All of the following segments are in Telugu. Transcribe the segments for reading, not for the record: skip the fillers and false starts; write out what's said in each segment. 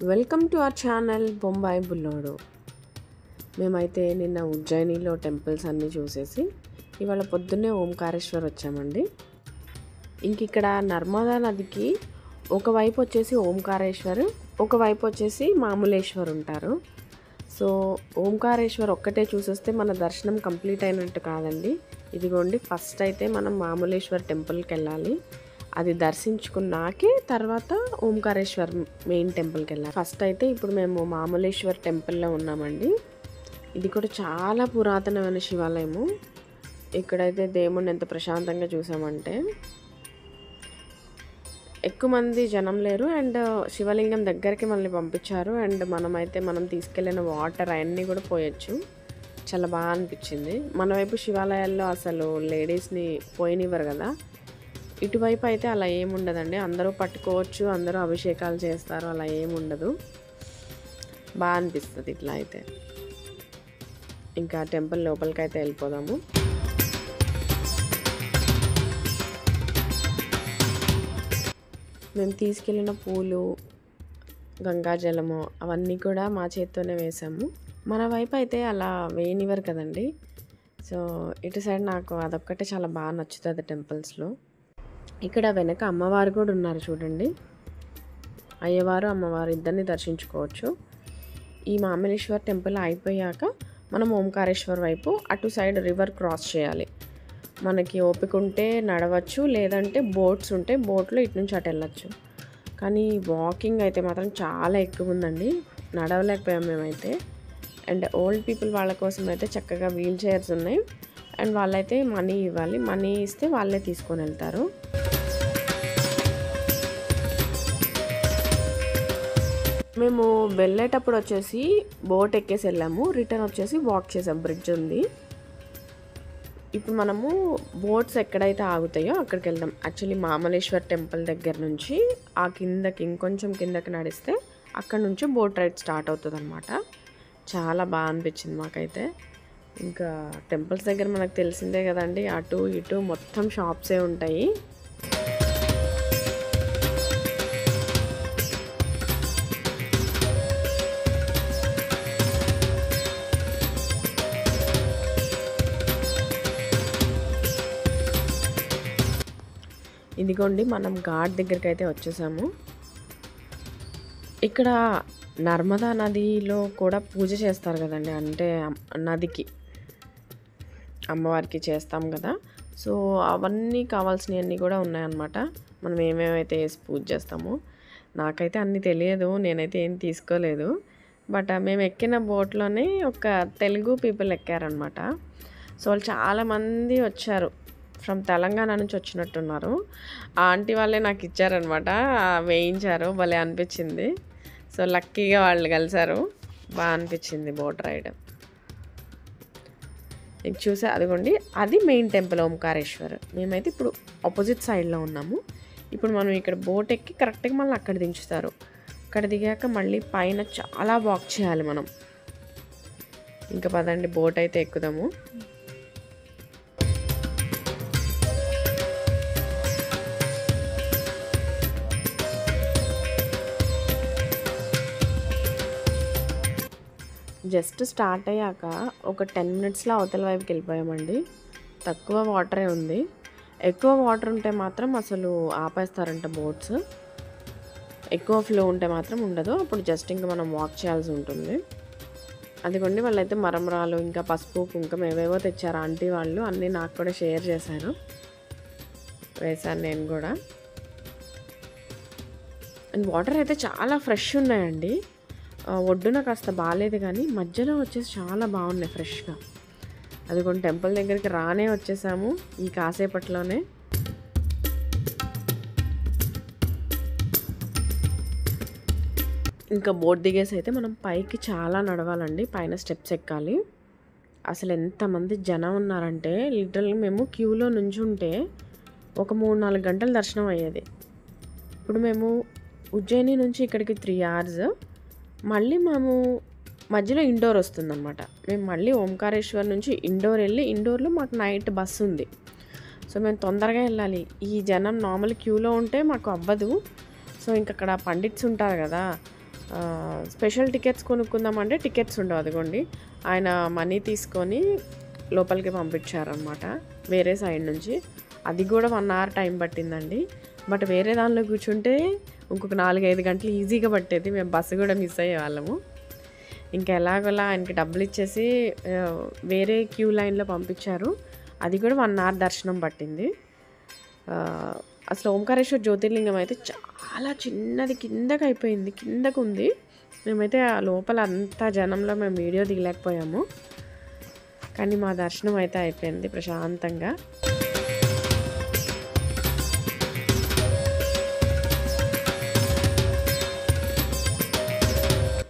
Welcome to our channel Bombay Bullodu. మేమైతే నిన్న ఉజ్జయినిలో టెంపుల్స్ అన్నీ చూసేసి ఇవాళ పొద్దున్నే ఓంకారేశ్వర్ వచ్చామండి. ఇంక ఇక్కడ నర్మదా నదికి ఒకవైపు వచ్చేసి ఓంకారేశ్వర్, ఒకవైపు వచ్చేసి మామూలేశ్వర్ ఉంటారు. సో ఓంకారేశ్వర్ ఒక్కటే చూసేస్తే మన దర్శనం కంప్లీట్ అయినట్టు కాదండి. ఇదిగోండి, ఫస్ట్ అయితే మనం మామూలేశ్వర్ టెంపుల్కి వెళ్ళాలి. అది దర్శించుకున్నాకే తర్వాత ఓంకారేశ్వర్ మెయిన్ టెంపుల్కి వెళ్ళాలి. ఫస్ట్ అయితే ఇప్పుడు మేము మామూలేశ్వర్ టెంపుల్లో ఉన్నామండి. ఇది కూడా చాలా పురాతనమైన శివాలయము. ఇక్కడైతే దేవుణ్ణి ఎంత ప్రశాంతంగా చూసామంటే ఎక్కువ మంది జనం లేరు. అండ్ శివలింగం దగ్గరికి మళ్ళీ పంపించారు. అండ్ మనం తీసుకెళ్ళిన వాటర్ అవన్నీ కూడా పోయొచ్చు. చాలా బాగా అనిపించింది. మన వైపు శివాలయాల్లో అసలు లేడీస్ని పోయనివ్వరు కదా, ఇటువైపు అయితే అలా ఏముండదండి. అందరూ పట్టుకోవచ్చు, అందరూ అభిషేకాలు చేస్తారు, అలా ఏముండదు. బాగా అనిపిస్తుంది ఇట్లా అయితే. ఇంకా టెంపుల్ లోపలికి అయితే వెళ్ళిపోదాము. మేము తీసుకెళ్ళిన పూలు, గంగాజలము అవన్నీ కూడా మా చేత్తోనే వేసాము. మన వైపు అయితే అలా వేయనివ్వరు కదండి. సో ఇటు సైడ్ నాకు అదొక్కటే చాలా బాగా నచ్చుతుంది టెంపుల్స్లో. ఇక్కడ వెనక అమ్మవారు కూడా ఉన్నారు చూడండి. అయ్యవారు అమ్మవారు ఇద్దరిని దర్శించుకోవచ్చు. ఈ మామలేశ్వర్ టెంపుల్ అయిపోయాక మనం ఓంకారేశ్వర్ వైపు అటు సైడ్ రివర్ క్రాస్ చేయాలి. మనకి ఓపిక ఉంటే నడవచ్చు, లేదంటే బోట్స్ ఉంటే బోట్లో ఇటు నుంచి అటు వెళ్ళచ్చు. కానీ వాకింగ్ అయితే మాత్రం చాలా ఎక్కువ ఉందండి, నడవలేకపోయాం మేమైతే. అండ్ ఓల్డ్ పీపుల్ వాళ్ళ కోసం అయితే చక్కగా వీల్ చైర్స్ ఉన్నాయి. అండ్ వాళ్ళైతే మనీ ఇవ్వాలి, మనీ ఇస్తే వాళ్ళే తీసుకొని వెళ్తారు. మేము వెళ్ళేటప్పుడు వచ్చేసి బోట్ ఎక్కేసి వెళ్ళాము, రిటర్న్ వచ్చేసి వాక్ చేసాం. బ్రిడ్జ్ ఉంది. ఇప్పుడు మనము బోట్స్ ఎక్కడైతే ఆగుతాయో అక్కడికి వెళ్దాం. యాక్చువల్లీ మామలేశ్వర్ టెంపుల్ దగ్గర నుంచి ఆ కిందకి ఇంకొంచెం కిందకి నడిస్తే అక్కడ నుంచి బోట్ రైడ్ స్టార్ట్ అవుతుంది అనమాట. చాలా బాగా అనిపించింది మాకైతే. ఇంకా టెంపుల్స్ దగ్గర మనకు తెలిసిందే కదండి, అటు ఇటు మొత్తం షాప్సే ఉంటాయి. ఇదిగోండి, మనం ఘాట్ దగ్గరికి అయితే వచ్చేసాము. ఇక్కడ నర్మదా నదిలో కూడా పూజ చేస్తారు కదండి, అంటే నదికి అమ్మవారికి చేస్తాం కదా. సో అవన్నీ కావాల్సినవన్నీ కూడా ఉన్నాయన్నమాట. మనం ఏమేమైతే వేసి పూజ చేస్తామో. నాకైతే అన్నీ తెలియదు, నేనైతే ఏం తీసుకోలేదు. బట్ మేము ఎక్కిన బోట్లోనే ఒక తెలుగు పీపుల్ ఎక్కారనమాట. సో వాళ్ళు చాలామంది వచ్చారు, ఫ్రమ్ తెలంగాణ నుంచి వచ్చినట్టున్నారు. ఆ ఆంటీ వాళ్ళే నాకు ఇచ్చారనమాట, వేయించారు. భలే అనిపించింది. సో లక్కీగా వాళ్ళు కలిసారు, బాగా అనిపించింది బోట్ రైడ్. మీకు చూసా అదిగోండి, అది మెయిన్ టెంపుల్ ఓంకారేశ్వర్. మేమైతే ఇప్పుడు ఆపోజిట్ సైడ్లో ఉన్నాము. ఇప్పుడు మనం ఇక్కడ బోట్ ఎక్కి కరెక్ట్గా మళ్ళీ అక్కడ దించుతారు. అక్కడ దిగాక మళ్ళీ పైన చాలా వాక్ చేయాలి మనం. ఇంకా పదండి, బోట్ అయితే ఎక్కుదాము. జస్ట్ స్టార్ట్ అయ్యాక ఒక 10 మినిట్స్లో అవతల వైపుకి వెళ్ళిపోయామండి. తక్కువ వాటరే ఉంది. ఎక్కువ వాటర్ ఉంటే మాత్రం అసలు ఆపేస్తారంట బోట్స్. ఎక్కువ ఫ్లో ఉంటే మాత్రం ఉండదు. అప్పుడు జస్ట్ ఇంకా మనం వాక్ చేయాల్సి ఉంటుంది. అదిగోండి, వాళ్ళైతే మరమరాలు ఇంకా పసుపు కుంకుమ ఏవేవో తెచ్చారు ఆంటీ వాళ్ళు. అన్నీ నాకు కూడా షేర్ చేశారు, వేశాను నేను కూడా. అండ్ వాటర్ అయితే చాలా ఫ్రెష్ ఉన్నాయండి. ఒడ్డున కాస్త బాగాలేదు, కానీ మధ్యలో వచ్చేసి చాలా బాగున్నాయి ఫ్రెష్గా. అదిగోండి, టెంపుల్ దగ్గరికి రానే వచ్చేసాము ఈ కాసేపట్లోనే. ఇంకా బోట్ దిగేసి అయితే మనం పైకి చాలా నడవాలండి, పైన స్టెప్స్ ఎక్కాలి. అసలు ఎంతమంది జనం ఉన్నారంటే లిటరల్గా మేము క్యూలో నుంచుంటే ఒక 3-4 గంటల దర్శనం అయ్యేది. ఇప్పుడు మేము ఉజ్జయిని నుంచి ఇక్కడికి 3 hours, మళ్ళీ మేము మధ్యలో ఇండోర్ వస్తుందన్నమాట. మేము మళ్ళీ ఓంకారేశ్వర్ నుంచి ఇండోర్ వెళ్ళి, ఇండోర్లో మాకు నైట్ బస్సు ఉంది. సో మేము తొందరగా వెళ్ళాలి. ఈ జనం నార్మల్ క్యూలో ఉంటే మాకు అవ్వదు. సో ఇంక అక్కడ పండిట్స్ ఉంటారు కదా, స్పెషల్ టికెట్స్ కొనుక్కుందామంటే టికెట్స్ ఉండవు. అదిగోండి ఆయన మనీ తీసుకొని లోపలికి పంపించారనమాట వేరే సైడ్ నుంచి. అది కూడా 1 అవర్ టైం పట్టిందండి. బట్ వేరే దానిలో కూర్చుంటే ఇంకొక 4-5 గంటలు ఈజీగా పట్టేది. మేము బస్సు కూడా మిస్ అయ్యేవాళ్ళము. ఇంకా ఎలాగోలా ఆయనకి డబ్బులు ఇచ్చేసి వేరే క్యూ లైన్లో పంపించారు. అది కూడా 1 అవర్ దర్శనం పట్టింది. అసలు ఓంకారేశ్వర జ్యోతిర్లింగం అయితే చాలా చిన్నది, కిందకి అయిపోయింది, కిందకు ఉంది. మేమైతే ఆ లోపల అంత జనంలో మేము వీడియో దిగలేకపోయాము. కానీ మా దర్శనం అయితే అయిపోయింది ప్రశాంతంగా.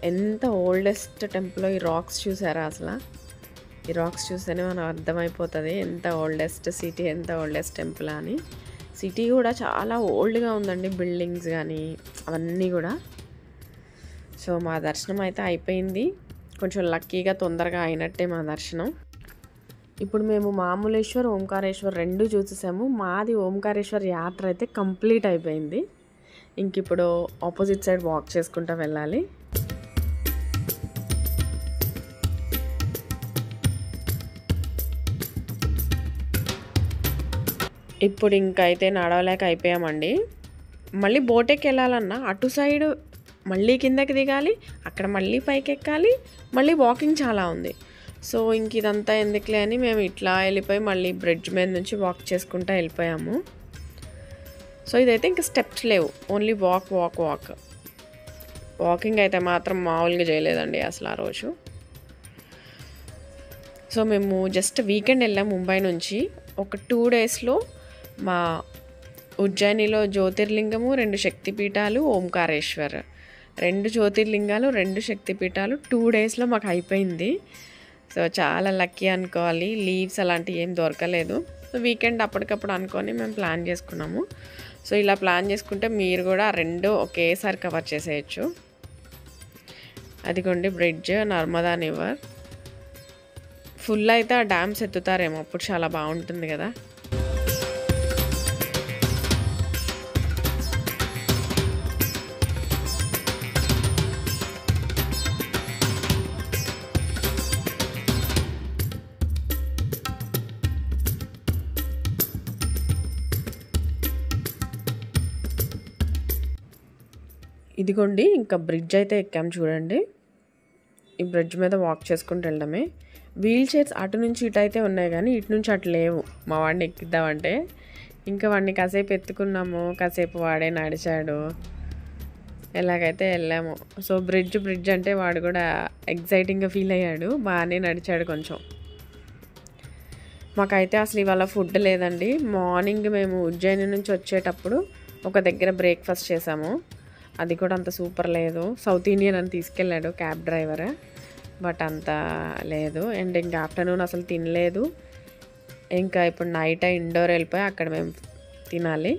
ఎంత ఓల్డెస్ట్ టెంపుల్. ఈ రాక్స్ చూసారా? అసలు ఈ రాక్స్ చూస్తేనే మనం అర్థమైపోతుంది ఎంత ఓల్డెస్ట్ సిటీ, ఎంత ఓల్డెస్ట్ టెంపుల్ అని. సిటీ కూడా చాలా ఓల్డ్గా ఉందండి, బిల్డింగ్స్ కానీ అవన్నీ కూడా. సో మా దర్శనం అయితే అయిపోయింది. కొంచెం లక్కీగా తొందరగా అయినట్టే మా దర్శనం. ఇప్పుడు మేము మామూలేశ్వర్, ఓంకారేశ్వర్ 2 చూసేసాము. మాది ఓంకారేశ్వర్ యాత్ర అయితే కంప్లీట్ అయిపోయింది. ఇంక ఇప్పుడు ఆపోజిట్ సైడ్ వాక్ చేసుకుంటూ వెళ్ళాలి. ఇప్పుడు ఇంకైతే నడవలేక అయిపోయామండి. మళ్ళీ బోటెక్కి వెళ్ళాలన్నా అటు సైడ్ మళ్ళీ కిందకి దిగాలి, అక్కడ మళ్ళీ పైకి ఎక్కాలి, మళ్ళీ వాకింగ్ చాలా ఉంది. సో ఇంక ఇదంతా ఎందుకులే అని మేము ఇట్లా వెళ్ళిపోయి మళ్ళీ బ్రిడ్జ్ మీద నుంచి వాక్ చేసుకుంటూ వెళ్ళిపోయాము. సో ఇదైతే ఇంకా స్టెప్స్ లేవు, only walk walk walk. Walking అయితే మాత్రం మామూలుగా చేయలేదండి అసలు ఆ రోజు. సో మేము జస్ట్ వీకెండ్ వెళ్ళాం ముంబై నుంచి. ఒక 2 డేస్లో మా ఉజ్జయినిలో జ్యోతిర్లింగము, 2 శక్తిపీఠాలు, ఓంకారేశ్వర్, 2 జ్యోతిర్లింగాలు, 2 శక్తిపీఠాలు 2 డేస్లో మాకు అయిపోయింది. సో చాలా లక్కీ అనుకోవాలి. లీవ్స్ అలాంటివి ఏం దొరకలేదు. సో వీకెండ్ అప్పటికప్పుడు అనుకొని మేము ప్లాన్ చేసుకున్నాము. సో ఇలా ప్లాన్ చేసుకుంటే మీరు కూడా 2 ఒకేసారి కవర్ చేసేయచ్చు. అదిగోండి బ్రిడ్జ్, నర్మదా రివర్. ఫుల్ అయితే ఆ డ్యామ్స్ ఎత్తుతారేమో, అప్పుడు చాలా బాగుంటుంది కదా. ఇదిగోండి ఇంకా బ్రిడ్జ్ అయితే ఎక్కాం చూడండి. ఈ బ్రిడ్జ్ మీద వాక్ చేసుకుంటూ వెళ్ళడమే. వీల్ చైర్స్ అటు నుంచి ఇటు అయితే ఉన్నాయి కానీ ఇటు నుంచి అటు లేవు. మా వాడిని ఎక్కిద్దామంటే ఇంకా వాడిని కాసేపు ఎత్తుకున్నాము, కాసేపు వాడే నడిచాడు, ఎలాగైతే వెళ్ళాము. సో బ్రిడ్జ్ అంటే వాడు కూడా ఎగ్జైటింగ్గా ఫీల్ అయ్యాడు, బాగానే నడిచాడు కొంచెం. మాకైతే అసలు ఇవాళ ఫుడ్ లేదండి. మార్నింగ్ మేము ఉజ్జయిని నుంచి వచ్చేటప్పుడు ఒక దగ్గర బ్రేక్ఫాస్ట్ చేసాము. అది కూడా అంత సూపర్ లేదు. సౌత్ ఇండియన్ అని తీసుకెళ్ళాడు క్యాబ్ డ్రైవర్, బట్ అంత లేదు. అండ్ ఇంకా ఆఫ్టర్నూన్ అసలు తినలేదు. ఇంకా ఇప్పుడు నైట్ ఇండోర్ వెళ్ళిపోయి అక్కడ మేము తినాలి.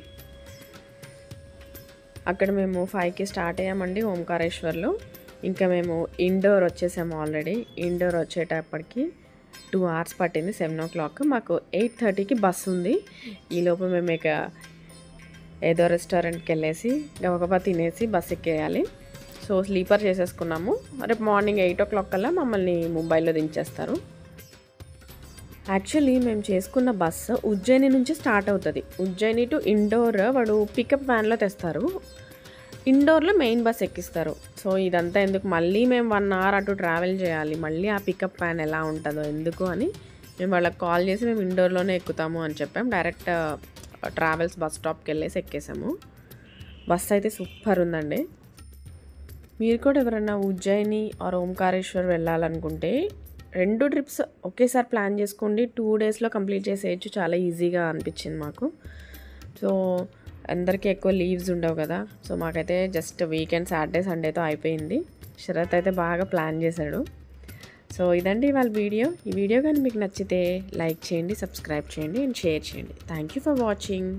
అక్కడ మేము 5కి స్టార్ట్ అయ్యామండి ఓంకారేశ్వర్లో. ఇంకా మేము ఇండోర్ వచ్చేసాము ఆల్రెడీ. ఇండోర్ వచ్చేటప్పటికి 2 hours పట్టింది. 7 o'clock. మాకు 8:30కి బస్సు ఉంది. ఈలోపు మేము ఇక ఏదో రెస్టారెంట్కి వెళ్ళేసి గబగబా తినేసి బస్ ఎక్కేయాలి. సో స్లీపర్ చేసేసుకున్నాము. రేపు మార్నింగ్ 8 o'clock కల్లా మమ్మల్ని ముంబైలో దించేస్తారు. యాక్చువల్లీ మేము చేసుకున్న బస్సు ఉజ్జయిని నుంచి స్టార్ట్ అవుతుంది. ఉజ్జయిని టు ఇండోర్ వాడు పికప్ వ్యాన్లో తెస్తారు. ఇండోర్లో మెయిన్ బస్ ఎక్కిస్తారు. సో ఇదంతా ఎందుకు, మళ్ళీ మేము 1 hour అటు ట్రావెల్ చేయాలి, మళ్ళీ ఆ పికప్ వ్యాన్ ఎలా ఉంటుందో ఎందుకు అని మేము వాళ్ళకి కాల్ చేసి మేము ఇండోర్లోనే ఎక్కుతాము అని చెప్పాం. డైరెక్ట్ ట్రావెల్స్ బస్ స్టాప్కి వెళ్ళేసి ఎక్కేసాము. బస్ అయితే సూపర్ ఉందండి. మీరు కూడా ఎవరైనా ఉజ్జయిని ఆర్ ఓంకారేశ్వర్ వెళ్ళాలనుకుంటే 2 ట్రిప్స్ ఒకేసారి ప్లాన్ చేసుకోండి. 2 డేస్లో కంప్లీట్ చేసేయచ్చు. చాలా ఈజీగా అనిపించింది మాకు. సో అందరికీ ఎక్కువ లీవ్స్ ఉండవు కదా. సో మాకైతే జస్ట్ వీకెండ్ సాటర్డే సండేతో అయిపోయింది. శరత్ అయితే బాగా ప్లాన్ చేశాడు. సో ఇదండి వాళ్ళ వీడియో. ఈ వీడియో కానీ మీకు నచ్చితే లైక్ చేయండి, సబ్స్క్రైబ్ చేయండి అండ్ షేర్ చేయండి. Thank you for watching.